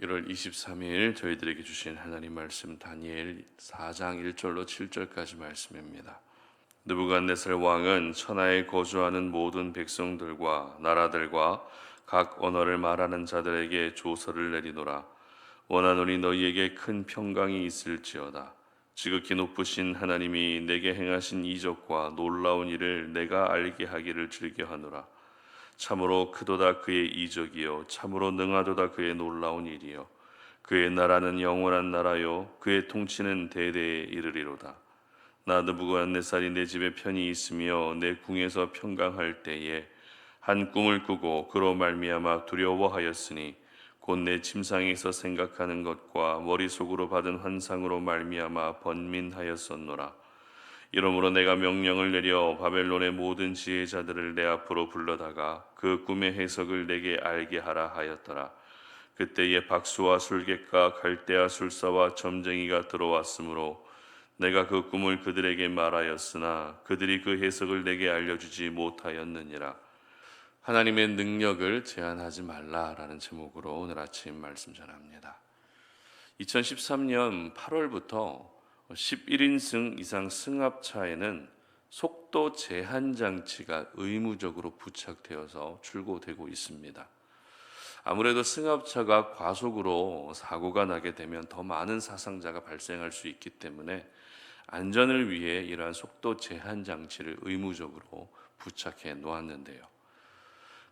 1월 23일 저희들에게 주신 하나님 말씀 다니엘 4장 1절로 7절까지 말씀입니다. 느부갓네살 왕은 천하에 거주하는 모든 백성들과 나라들과 각 언어를 말하는 자들에게 조서를 내리노라. 원하노니 너희에게 큰 평강이 있을지어다. 지극히 높으신 하나님이 내게 행하신 이적과 놀라운 일을 내가 알게 하기를 즐겨하노라. 참으로 크도다 그의 이적이요 참으로 능하도다 그의 놀라운 일이요 그의 나라는 영원한 나라요 그의 통치는 대대에 이르리로다. 나 느부갓네살이 내 집에 편히 있으며 내 궁에서 평강할 때에 한 꿈을 꾸고 그로 말미암아 두려워하였으니 곧 내 침상에서 생각하는 것과 머릿속으로 받은 환상으로 말미암아 번민하였었노라. 이러므로 내가 명령을 내려 바벨론의 모든 지혜자들을 내 앞으로 불러다가 그 꿈의 해석을 내게 알게 하라 하였더라. 그때에 박수와 술객과 갈대아 술사와 점쟁이가 들어왔으므로 내가 그 꿈을 그들에게 말하였으나 그들이 그 해석을 내게 알려주지 못하였느니라. 하나님의 능력을 제한하지 말라라는 제목으로 오늘 아침 말씀 전합니다. 2013년 8월부터 11인승 이상 승합차에는 속도 제한 장치가 의무적으로 부착되어서 출고되고 있습니다. 아무래도 승합차가 과속으로 사고가 나게 되면 더 많은 사상자가 발생할 수 있기 때문에 안전을 위해 이러한 속도 제한 장치를 의무적으로 부착해 놓았는데요.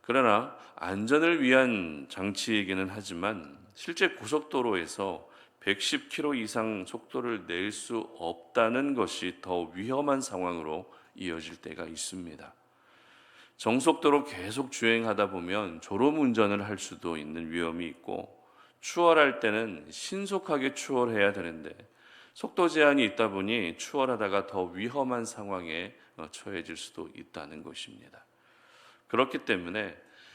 그러나 안전을 위한 장치이기는 하지만 실제 고속도로에서 110km 이상 속도를 낼 수 없다는 것이 더 위험한 상황으로 이어질 때가 있습니다. 정속도로 계속 주행하다 보면 졸음운전을 할 수도 있는 위험이 있고, 추월할 때는 신속하게 추월해야 되는데 속도 제한이 있다 보니 추월하다가 더 위험한 상황에 처해질 수도 있다는 것입니다. 그렇기 때문에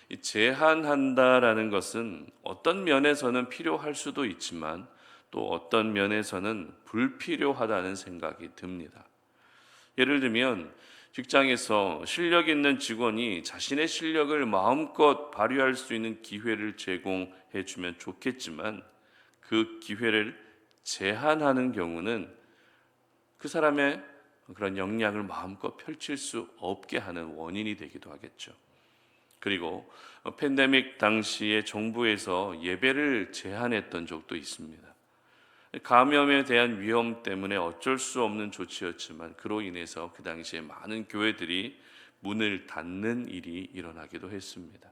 이 제한한다라는 것은 어떤 면에서는 필요할 수도 있지만 또 어떤 면에서는 불필요하다는 생각이 듭니다. 예를 들면 직장에서 실력 있는 직원이 자신의 실력을 마음껏 발휘할 수 있는 기회를 제공해 주면 좋겠지만 그 기회를 제한하는 경우는 그 사람의 그런 역량을 마음껏 펼칠 수 없게 하는 원인이 되기도 하겠죠. 그리고 팬데믹 당시에 정부에서 예배를 제한했던 적도 있습니다. 감염에 대한 위험 때문에 어쩔 수 없는 조치였지만 그로 인해서 그 당시에 많은 교회들이 문을 닫는 일이 일어나기도 했습니다.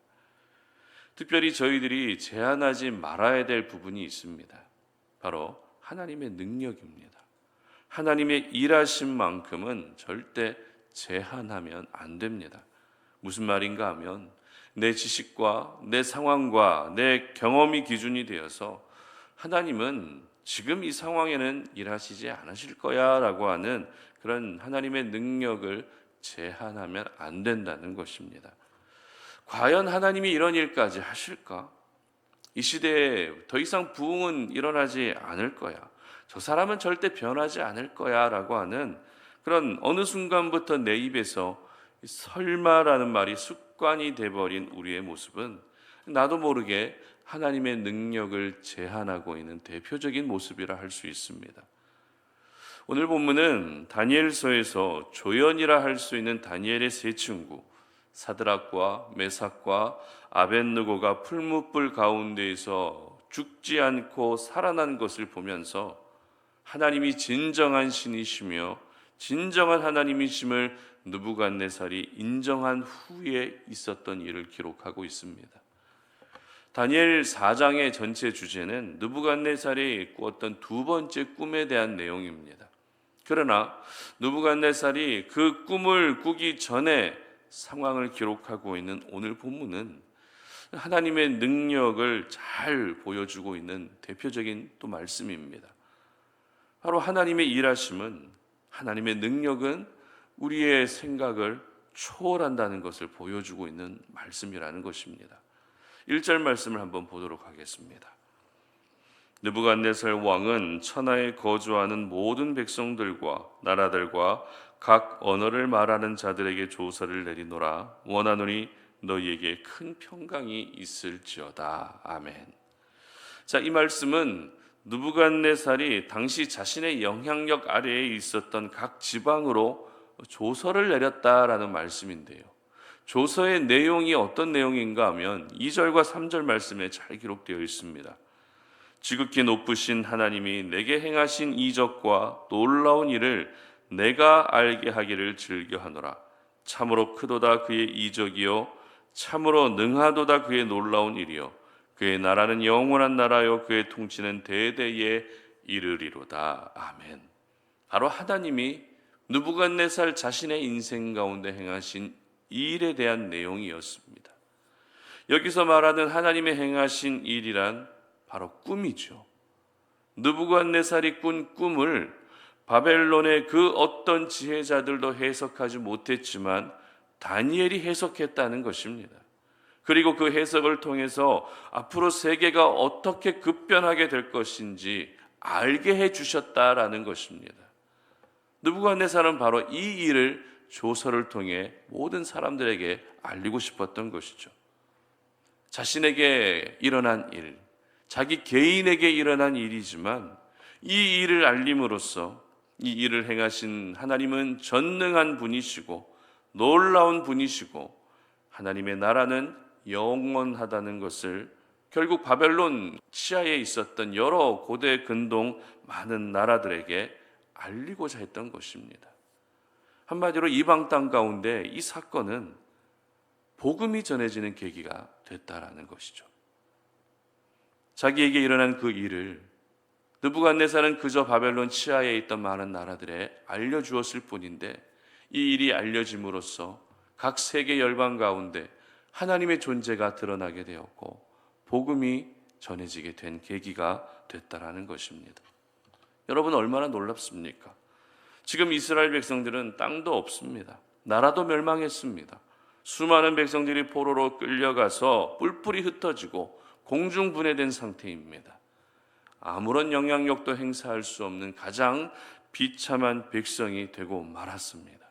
특별히 저희들이 제한하지 말아야 될 부분이 있습니다. 바로 하나님의 능력입니다. 하나님의 일하신 만큼은 절대 제한하면 안 됩니다. 무슨 말인가 하면 내 지식과 내 상황과 내 경험이 기준이 되어서 하나님은 지금 이 상황에는 일하시지 않으실 거야 라고 하는 그런 하나님의 능력을 제한하면 안 된다는 것입니다. 과연 하나님이 이런 일까지 하실까? 이 시대에 더 이상 부흥은 일어나지 않을 거야. 저 사람은 절대 변하지 않을 거야 라고 하는 그런 어느 순간부터 내 입에서 설마라는 말이 습관이 돼버린 우리의 모습은 나도 모르게 하나님의 능력을 제한하고 있는 대표적인 모습이라 할 수 있습니다. 오늘 본문은 다니엘서에서 조연이라 할 수 있는 다니엘의 세 친구 사드락과 메삭과 아벳느고가 풀무불 가운데에서 죽지 않고 살아난 것을 보면서 하나님이 진정한 신이시며 진정한 하나님이심을 느부갓네살이 인정한 후에 있었던 일을 기록하고 있습니다. 다니엘 4장의 전체 주제는 느부갓네살이 꾸었던 두 번째 꿈에 대한 내용입니다. 그러나 느부갓네살이 그 꿈을 꾸기 전에 상황을 기록하고 있는 오늘 본문은 하나님의 능력을 잘 보여주고 있는 대표적인 또 말씀입니다. 바로 하나님의 일하심은, 하나님의 능력은 우리의 생각을 초월한다는 것을 보여주고 있는 말씀이라는 것입니다. 1절 말씀을 한번 보도록 하겠습니다. 느부갓네살 왕은 천하에 거주하는 모든 백성들과 나라들과 각 언어를 말하는 자들에게 조서를 내리노라. 원하노니 너희에게 큰 평강이 있을지어다. 아멘. 자, 이 말씀은 느부갓네살이 당시 자신의 영향력 아래에 있었던 각 지방으로 조서를 내렸다라는 말씀인데요. 조서의 내용이 어떤 내용인가 하면 2절과 3절 말씀에 잘 기록되어 있습니다. 지극히 높으신 하나님이 내게 행하신 이적과 놀라운 일을 내가 알게 하기를 즐겨하노라. 참으로 크도다 그의 이적이요 참으로 능하도다 그의 놀라운 일이요 그의 나라는 영원한 나라요 그의 통치는 대대에 이르리로다. 아멘. 바로 하나님이 느부갓네살 자신의 인생 가운데 행하신 이 일에 대한 내용이었습니다. 여기서 말하는 하나님의 행하신 일이란 바로 꿈이죠. 느부갓네살이 꾼 꿈을 바벨론의 그 어떤 지혜자들도 해석하지 못했지만 다니엘이 해석했다는 것입니다. 그리고 그 해석을 통해서 앞으로 세계가 어떻게 급변하게 될 것인지 알게 해주셨다라는 것입니다. 느부갓네살은 바로 이 일을 조서를 통해 모든 사람들에게 알리고 싶었던 것이죠. 자신에게 일어난 일, 자기 개인에게 일어난 일이지만 이 일을 알림으로써 이 일을 행하신 하나님은 전능한 분이시고 놀라운 분이시고 하나님의 나라는 영원하다는 것을 결국 바벨론 치하에 있었던 여러 고대 근동 많은 나라들에게 알리고자 했던 것입니다. 한마디로 이방 땅 가운데 이 사건은 복음이 전해지는 계기가 됐다라는 것이죠. 자기에게 일어난 그 일을 느부갓네살은 그저 바벨론 치하에 있던 많은 나라들에 알려주었을 뿐인데 이 일이 알려짐으로써 각 세계 열방 가운데 하나님의 존재가 드러나게 되었고 복음이 전해지게 된 계기가 됐다라는 것입니다. 여러분 얼마나 놀랍습니까? 지금 이스라엘 백성들은 땅도 없습니다. 나라도 멸망했습니다. 수많은 백성들이 포로로 끌려가서 뿔뿔이 흩어지고 공중분해된 상태입니다. 아무런 영향력도 행사할 수 없는 가장 비참한 백성이 되고 말았습니다.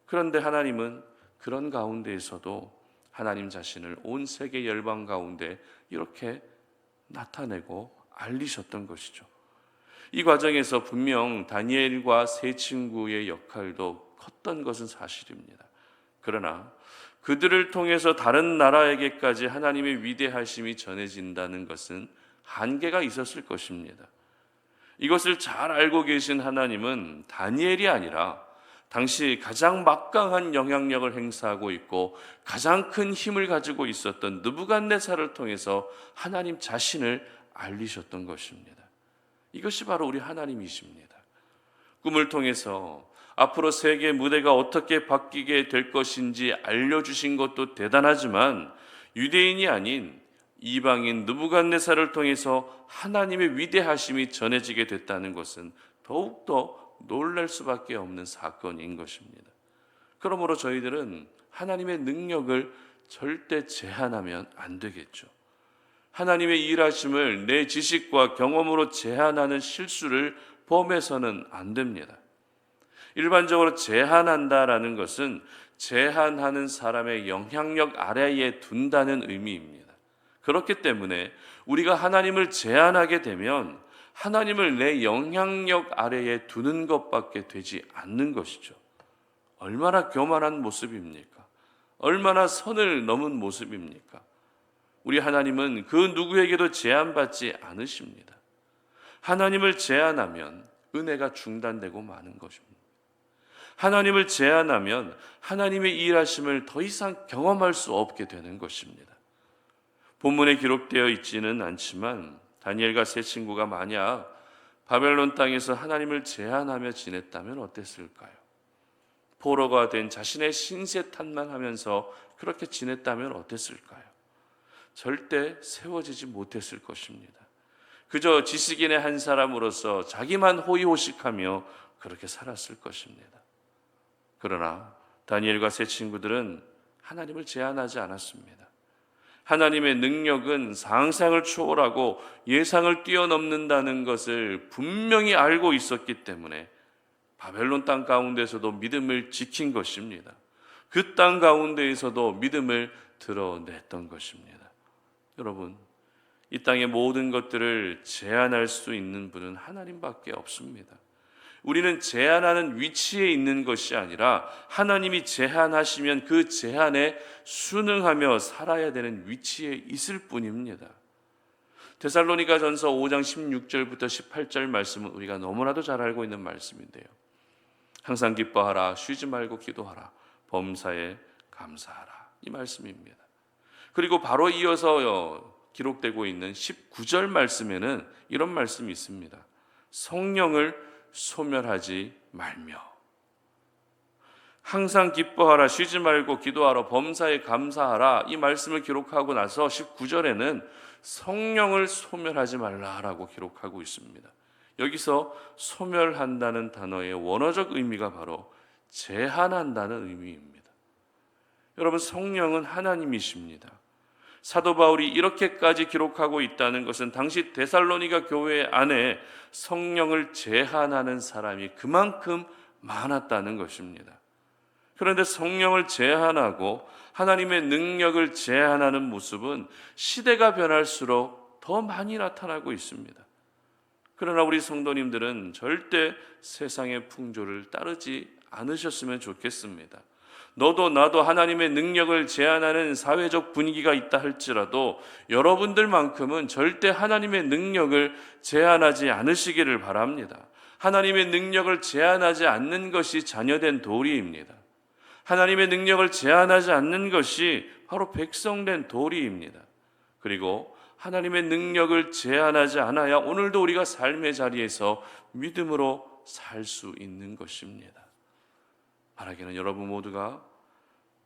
그런데 하나님은 그런 가운데에서도 하나님 자신을 온 세계 열방 가운데 이렇게 나타내고 알리셨던 것이죠. 이 과정에서 분명 다니엘과 세 친구의 역할도 컸던 것은 사실입니다. 그러나 그들을 통해서 다른 나라에게까지 하나님의 위대하심이 전해진다는 것은 한계가 있었을 것입니다. 이것을 잘 알고 계신 하나님은 다니엘이 아니라 당시 가장 막강한 영향력을 행사하고 있고 가장 큰 힘을 가지고 있었던 느부갓네살을 통해서 하나님 자신을 알리셨던 것입니다. 이것이 바로 우리 하나님이십니다. 꿈을 통해서 앞으로 세계 무대가 어떻게 바뀌게 될 것인지 알려주신 것도 대단하지만 유대인이 아닌 이방인 느부갓네살을 통해서 하나님의 위대하심이 전해지게 됐다는 것은 더욱더 놀랄 수밖에 없는 사건인 것입니다. 그러므로 저희들은 하나님의 능력을 절대 제한하면 안 되겠죠. 하나님의 일하심을 내 지식과 경험으로 제한하는 실수를 범해서는 안 됩니다. 일반적으로 제한한다라는 것은 제한하는 사람의 영향력 아래에 둔다는 의미입니다. 그렇기 때문에 우리가 하나님을 제한하게 되면 하나님을 내 영향력 아래에 두는 것밖에 되지 않는 것이죠. 얼마나 교만한 모습입니까? 얼마나 선을 넘은 모습입니까? 우리 하나님은 그 누구에게도 제한받지 않으십니다. 하나님을 제한하면 은혜가 중단되고 마는 것입니다. 하나님을 제한하면 하나님의 일하심을 더 이상 경험할 수 없게 되는 것입니다. 본문에 기록되어 있지는 않지만 다니엘과 세 친구가 만약 바벨론 땅에서 하나님을 제한하며 지냈다면 어땠을까요? 포로가 된 자신의 신세 탓만하면서 그렇게 지냈다면 어땠을까요? 절대 세워지지 못했을 것입니다. 그저 지식인의 한 사람으로서 자기만 호의호식하며 그렇게 살았을 것입니다. 그러나 다니엘과 세 친구들은 하나님을 제한하지 않았습니다. 하나님의 능력은 상상을 초월하고 예상을 뛰어넘는다는 것을 분명히 알고 있었기 때문에 바벨론 땅 가운데서도 믿음을 지킨 것입니다. 그 땅 가운데에서도 믿음을 드러냈던 것입니다. 여러분, 이 땅의 모든 것들을 제한할 수 있는 분은 하나님밖에 없습니다. 우리는 제한하는 위치에 있는 것이 아니라 하나님이 제한하시면 그 제한에 순응하며 살아야 되는 위치에 있을 뿐입니다. 데살로니가전서 5장 16절부터 18절 말씀은 우리가 너무나도 잘 알고 있는 말씀인데요. 항상 기뻐하라, 쉬지 말고 기도하라, 범사에 감사하라, 이 말씀입니다. 그리고 바로 이어서 기록되고 있는 19절 말씀에는 이런 말씀이 있습니다. 성령을 소멸하지 말며. 항상 기뻐하라, 쉬지 말고 기도하라, 범사에 감사하라, 이 말씀을 기록하고 나서 19절에는 성령을 소멸하지 말라라고 기록하고 있습니다. 여기서 소멸한다는 단어의 원어적 의미가 바로 제한한다는 의미입니다. 여러분, 성령은 하나님이십니다. 사도 바울이 이렇게까지 기록하고 있다는 것은 당시 데살로니가 교회 안에 성령을 제한하는 사람이 그만큼 많았다는 것입니다. 그런데 성령을 제한하고 하나님의 능력을 제한하는 모습은 시대가 변할수록 더 많이 나타나고 있습니다. 그러나 우리 성도님들은 절대 세상의 풍조를 따르지 않으셨으면 좋겠습니다. 너도 나도 하나님의 능력을 제한하는 사회적 분위기가 있다 할지라도 여러분들만큼은 절대 하나님의 능력을 제한하지 않으시기를 바랍니다. 하나님의 능력을 제한하지 않는 것이 자녀된 도리입니다. 하나님의 능력을 제한하지 않는 것이 바로 백성된 도리입니다. 그리고 하나님의 능력을 제한하지 않아야 오늘도 우리가 삶의 자리에서 믿음으로 살 수 있는 것입니다. 바라기는 여러분 모두가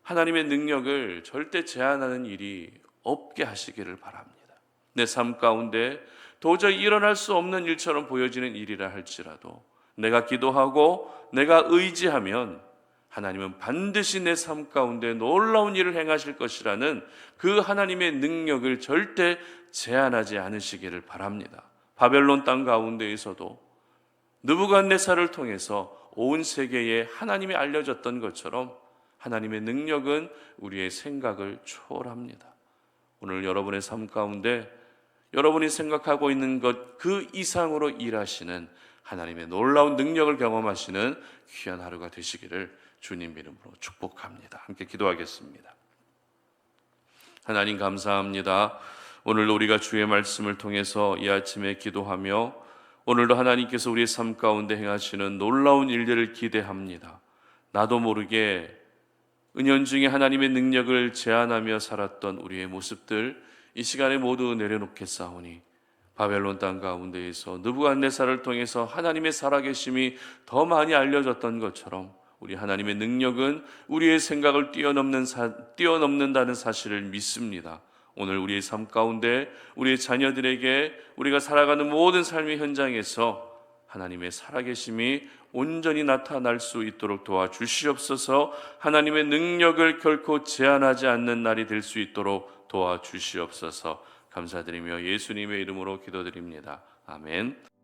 하나님의 능력을 절대 제한하는 일이 없게 하시기를 바랍니다. 내 삶 가운데 도저히 일어날 수 없는 일처럼 보여지는 일이라 할지라도 내가 기도하고 내가 의지하면 하나님은 반드시 내 삶 가운데 놀라운 일을 행하실 것이라는 그 하나님의 능력을 절대 제한하지 않으시기를 바랍니다. 바벨론 땅 가운데에서도 느부갓네살을 통해서 온 세계에 하나님이 알려졌던 것처럼 하나님의 능력은 우리의 생각을 초월합니다. 오늘 여러분의 삶 가운데 여러분이 생각하고 있는 것 그 이상으로 일하시는 하나님의 놀라운 능력을 경험하시는 귀한 하루가 되시기를 주님 이름으로 축복합니다. 함께 기도하겠습니다. 하나님 감사합니다. 오늘 우리가 주의 말씀을 통해서 이 아침에 기도하며 오늘도 하나님께서 우리의 삶 가운데 행하시는 놀라운 일들을 기대합니다. 나도 모르게 은연중에 하나님의 능력을 제한하며 살았던 우리의 모습들 이 시간에 모두 내려놓겠사오니 바벨론 땅 가운데에서 느부갓네살을 통해서 하나님의 살아계심이 더 많이 알려졌던 것처럼 우리 하나님의 능력은 우리의 생각을 뛰어넘는다는 사실을 믿습니다. 오늘 우리의 삶 가운데 우리의 자녀들에게 우리가 살아가는 모든 삶의 현장에서 하나님의 살아계심이 온전히 나타날 수 있도록 도와주시옵소서. 하나님의 능력을 결코 제한하지 않는 날이 될 수 있도록 도와주시옵소서. 감사드리며 예수님의 이름으로 기도드립니다. 아멘.